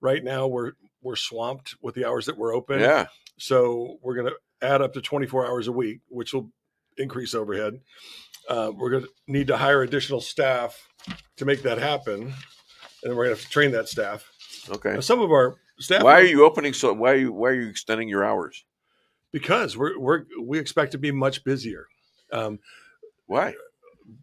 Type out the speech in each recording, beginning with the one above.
Right now we're swamped with the hours that we're open. Yeah. So we're going to add up to 24 hours a week, which will increase overhead. We're going to need to hire additional staff to make that happen, and then we're going to have to train that staff. Okay. Now, some of our staff. Why are you opening? So why are you extending your hours? Because we expect to be much busier. Why?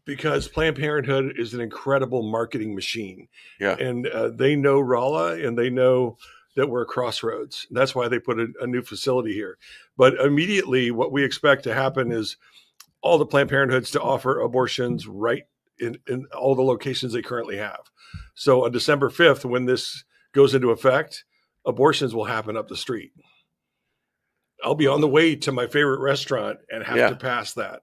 Because Planned Parenthood is an incredible marketing machine. Yeah. And they know Rolla, and they know that we're Crossroads. That's why they put a new facility here. But immediately what we expect to happen is all the Planned Parenthoods to offer abortions right in all the locations they currently have. So on December 5th, when this goes into effect, abortions will happen up the street. I'll be on the way to my favorite restaurant and have to pass that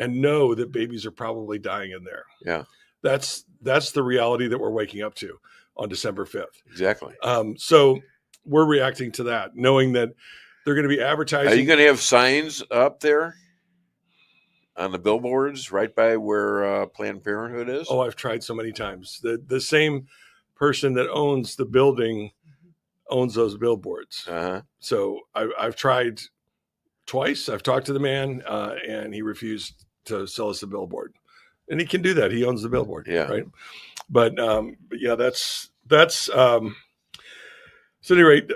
and know that babies are probably dying in there. Yeah. That's the reality that we're waking up to on December 5th. Exactly. So we're reacting to that, knowing that they're going to be advertising. Are you going to have signs up there on the billboards right by where Planned Parenthood is? Oh, I've tried so many times. The same person that owns the building owns those billboards. Uh-huh. So I've tried twice. I've talked to the man, and he refused to sell us a billboard. And he can do that. He owns the billboard. Yeah. Right. But yeah, that's so at any rate,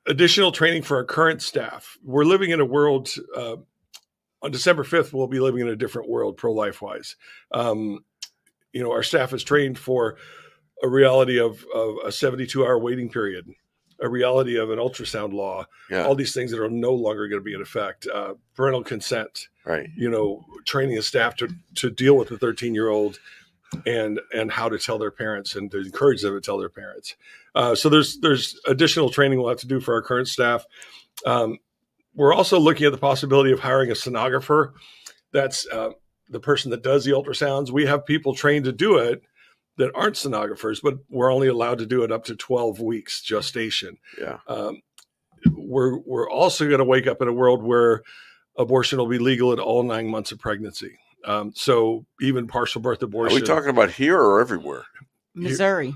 additional training for our current staff. We're living in a world, on December 5th, we'll be living in a different world pro-life wise. Our staff is trained for a reality of a 72-hour waiting period, a reality of an ultrasound law, all these things that are no longer going to be in effect, parental consent, right? Training a staff to deal with a 13-year-old and how to tell their parents and to encourage them to tell their parents. So there's additional training we'll have to do for our current staff. We're also looking at the possibility of hiring a sonographer. That's the person that does the ultrasounds. We have people trained to do it that aren't sonographers, but we're only allowed to do it up to 12 weeks gestation. Yeah. We're also going to wake up in a world where abortion will be legal at all 9 months of pregnancy. So even partial birth abortion. Are we talking about here or everywhere? Missouri.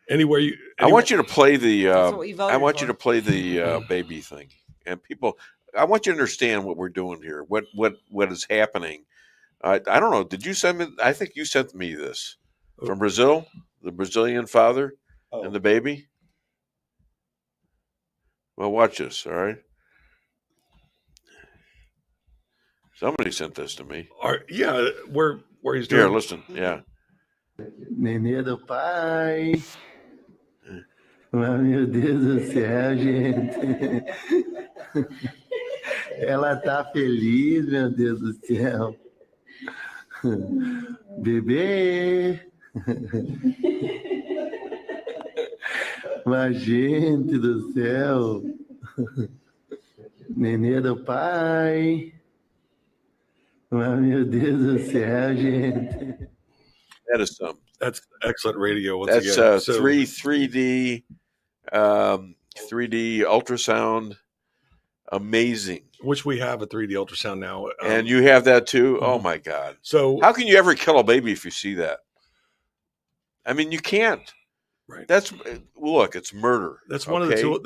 Anywhere. I want you to play the. I want you to play the baby thing, and people. I want you to understand what we're doing here. What is happening. I don't know. Did you send me? I think you sent me this from Brazil, the Brazilian father and the baby. Well, watch this. All right. Somebody sent this to me. Where he's doing. Here, listen. Yeah. Nenê do pai. Oh, meu Deus do céu, gente. Ela tá feliz, meu Deus do céu. Bebê. Mas, gente do céu. Nenê do pai. Oh, meu Deus do céu, gente. That is some. That's excellent radio. Once That's again. 3D ultrasound. Amazing. Which we have a 3D ultrasound now. And you have that too? Oh my God. So how can you ever kill a baby if you see that? I mean, you can't. Right. Look, it's murder. That's one of the tools.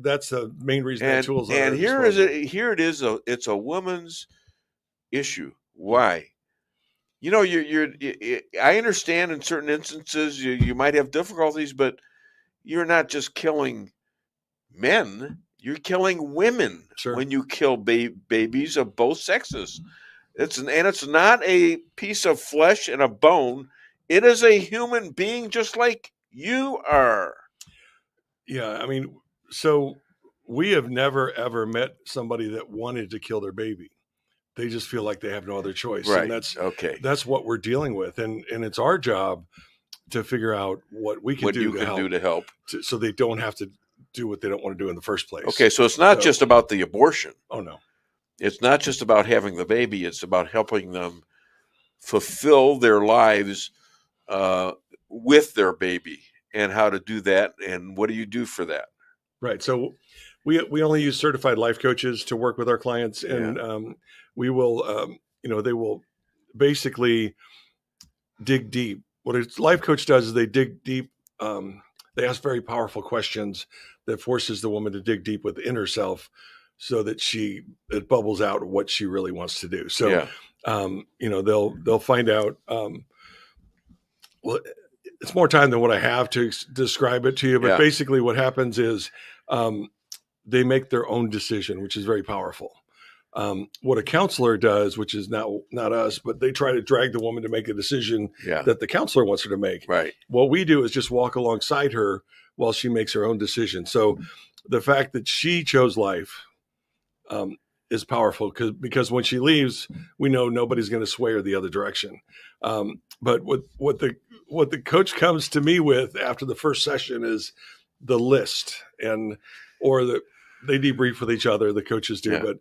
That's the main reason that tools. And here it is. It's a woman's issue. Why? I understand in certain instances you might have difficulties, but you're not just killing men. You're killing women when you kill babies of both sexes. It's not a piece of flesh and a bone. It is a human being just like you are. Yeah, I mean, so we have never ever met somebody that wanted to kill their baby. They just feel like they have no other choice. Right. And that's what we're dealing with. And it's our job to figure out what we can do to help. So they don't have to do what they don't want to do in the first place. Okay, so it's not just about the abortion. Oh, no. It's not just about having the baby. It's about helping them fulfill their lives with their baby and how to do that. And what do you do for that? Right. So we only use certified life coaches to work with our clients, and we will, they will basically dig deep. What a life coach does is they dig deep. they ask very powerful questions that forces the woman to dig deep within herself so that it bubbles out what she really wants to do. So, they'll find out, well, it's more time than what I have to describe it to you, but basically what happens is, they make their own decision, which is very powerful. What a counselor does, which is not us, but they try to drag the woman to make a decision that the counselor wants her to make. Right. What we do is just walk alongside her while she makes her own decision. So the fact that she chose life is powerful because when she leaves, we know nobody's going to sway her the other direction. But what the coach comes to me with after the first session is the list, they debrief with each other, the coaches do, but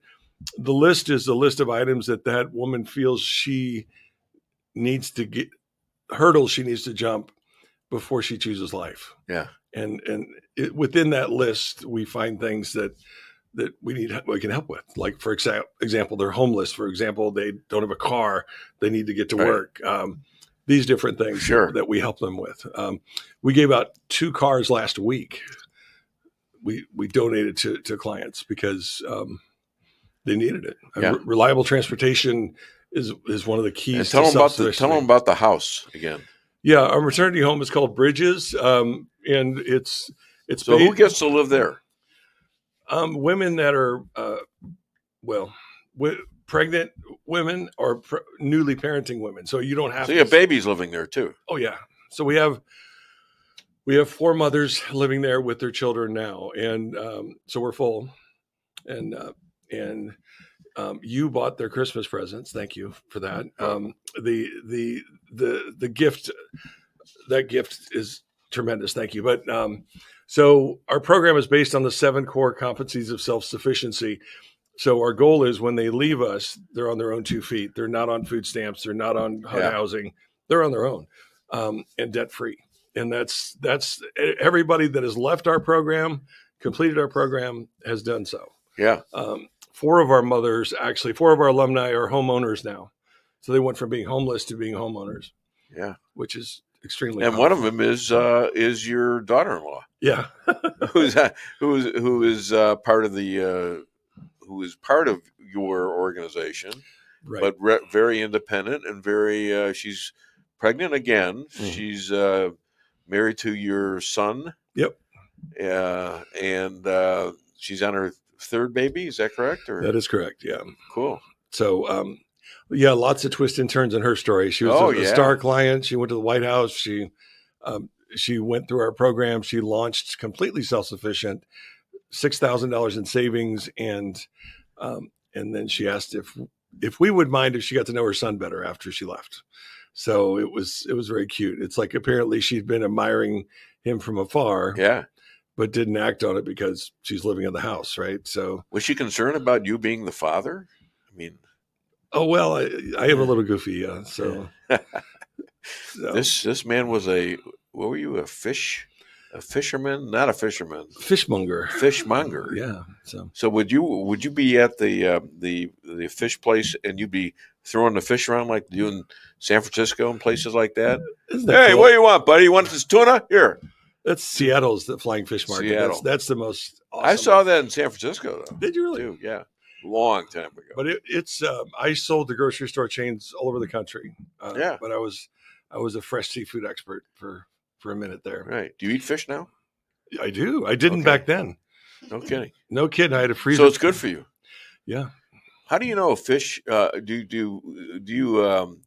the list is the list of items that woman feels she needs to get, hurdles she needs to jump before she chooses life. Yeah. And within that list, we find things that we can help with. Like, for example, they're homeless. For example, they don't have a car. They need to get to work. These different things that we help them with. We gave out 2 cars last week. We donated to clients because they needed it. Reliable transportation is one of the keys. And tell them about the house again. Yeah, our maternity home is called Bridges, and it's. So who gets to live there? Women that are pregnant women or newly parenting women. So you don't have. So you have babies living there too. Oh yeah. So we have 4 mothers living there with their children now, and so we're full. And you bought their Christmas presents. Thank you for that. The gift, that gift is tremendous. Thank you. But so our program is based on the 7 core competencies of self-sufficiency. So our goal is when they leave us, they're on their own 2 feet. They're not on food stamps. They're not on HUD housing. They're on their own and debt-free. And that's everybody that has left our program, completed our program, has done so. Yeah. 4 of our alumni are homeowners now. So they went from being homeless to being homeowners. Yeah. Which is extremely And powerful. one of them is your daughter-in-law. Yeah. who is part of your organization, right. but very independent and very she's pregnant again. Mm-hmm. She's married to your son. Yep. And she's on her 3rd baby. Is that correct? Or? That is correct. Yeah. Cool. So, lots of twists and turns in her story. She was a star client. She went to the White House. She went through our program. She launched completely self-sufficient, $6,000 in savings. And then she asked if we would mind if she got to know her son better after she left. So it was very cute. It's like apparently she'd been admiring him from afar. Yeah. But didn't act on it because she's living in the house, right? So was she concerned about you being the father? I mean, oh well, I am a little goofy, so. This man was what were you? A fisherman? Not a fisherman. Fishmonger. Fishmonger. Yeah. So would you be at the fish place and you'd be throwing the fish around like you in San Francisco and places like that? Hey, cool? What do you want, buddy? You want this tuna? Here. That's Seattle's the flying fish market. Seattle. That's the most awesome. I saw that in San Francisco, though. Did you really? Too. Yeah. Long time ago. But it's I sold to grocery store chains all over the country. But I was a fresh seafood expert for a minute there. Right. Do you eat fish now? I do. I didn't back then. No kidding. No kidding. I had a freezer. So it's good for you. Yeah. How do you know if fish? Do you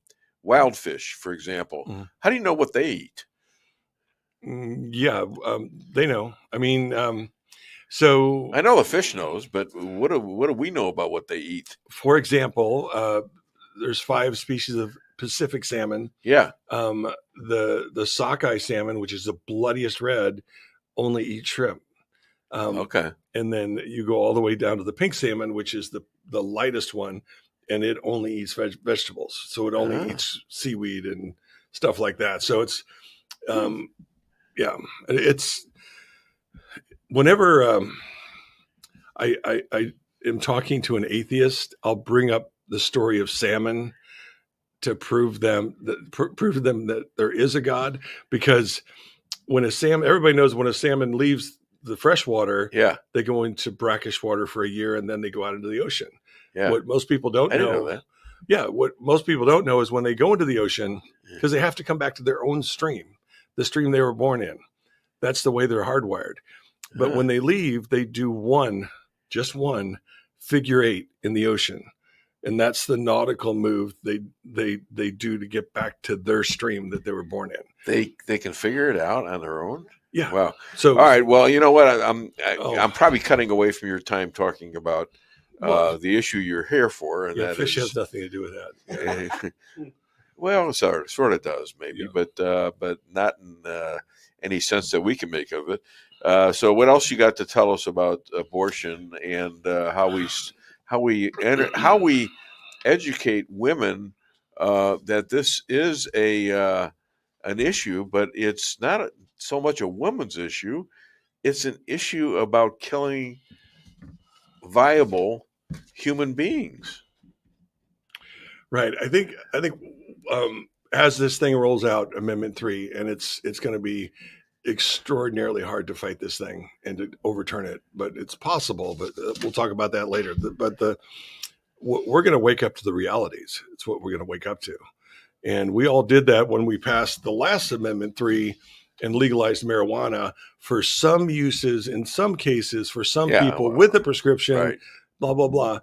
wild fish, for example? Mm-hmm. How do you know what they eat? Yeah, they know. I mean, so I know the fish knows, but what do we know about what they eat? For example, there's 5 species of Pacific salmon. Yeah. The sockeye salmon, which is the bloodiest red, only eats shrimp. Okay. And then you go all the way down to the pink salmon, which is the lightest one, and it only eats vegetables. So it only eats seaweed and stuff like that. So it's yeah, it's whenever I am talking to an atheist, I'll bring up the story of salmon to prove to them that there is a God, because when a salmon, everybody knows when a salmon leaves the freshwater, Yeah. they go into brackish water for a year and then they go out into the ocean. Yeah. What most people don't I didn't know, know that. yeah, what most people don't know is when they go into the ocean, because they have to come back to their own stream, the stream they were born in. That's the way they're hardwired. But when they leave, they do just one figure 8 in the ocean. And that's the nautical move they do to get back to their stream that they were born in. They can figure it out on their own. Yeah. Wow. So all right. Well, you know what? I'm probably cutting away from your time talking about the issue you're here for, and that fish has nothing to do with that. Yeah. Well, sort of does maybe, but not in any sense that we can make of it. So, what else you got to tell us about abortion and how we educate women that this is an issue, but it's not so much a woman's issue; it's an issue about killing viable human beings. Right. I think as this thing rolls out, Amendment 3, and it's going to be extraordinarily hard to fight this thing and to overturn it, but it's possible. But we'll talk about that later. We're going to wake up to the realities. It's what we're going to wake up to, and we all did that when we passed the last Amendment 3 and legalized marijuana for some uses, in some cases, for some people with a prescription. Right. Blah blah blah.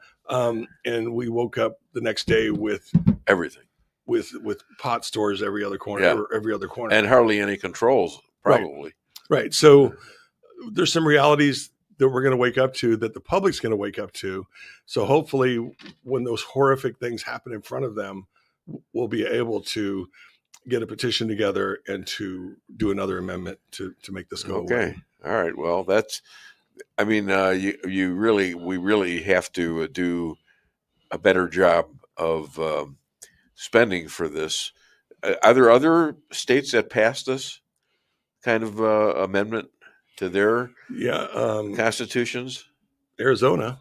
And we woke up the next day with everything, with pot stores every other corner, and hardly any controls, probably. Right. So there's some realities that we're going to wake up to, that the public's going to wake up to. So hopefully, when those horrific things happen in front of them, we'll be able to get a petition together and to do another amendment to make this go away. All right. Well, that's. I mean, we really have to do a better job of spending for this. Are there other states that passed this kind of amendment to their constitutions? Arizona.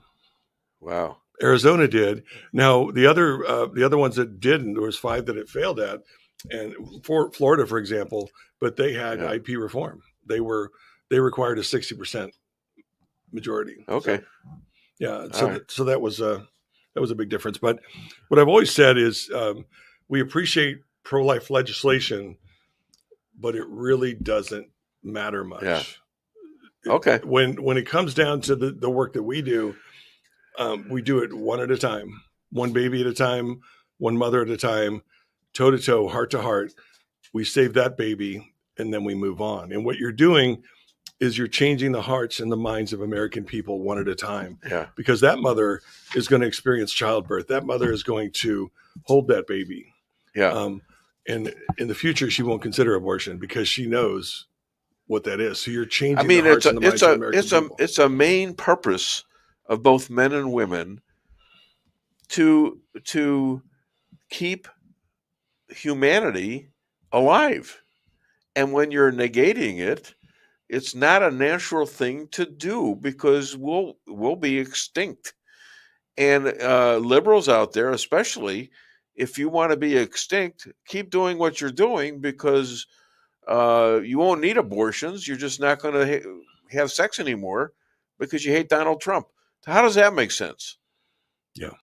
Wow. Arizona did. Now the other ones that didn't, there was 5 that it failed at, and for Florida, for example, but they had IP reform. They required a 60% majority. Okay. So that was a big difference. But what I've always said is we appreciate pro-life legislation, but it really doesn't matter much. Yeah. Okay. When it comes down to the work that we do it one at a time, one baby at a time, one mother at a time, toe to toe, heart to heart. We save that baby and then we move on. And what you're doing is you're changing the hearts and the minds of American people one at a time. Yeah. Because that mother is going to experience childbirth. That mother is going to hold that baby. Yeah. And in the future, she won't consider abortion because she knows what that is. So you're changing the hearts and the minds of American people. It's a main purpose of both men and women to keep humanity alive. And when you're negating it, it's not a natural thing to do because we'll be extinct. And liberals out there, especially, if you want to be extinct, keep doing what you're doing because you won't need abortions. You're just not going to have sex anymore because you hate Donald Trump. How does that make sense? Yeah.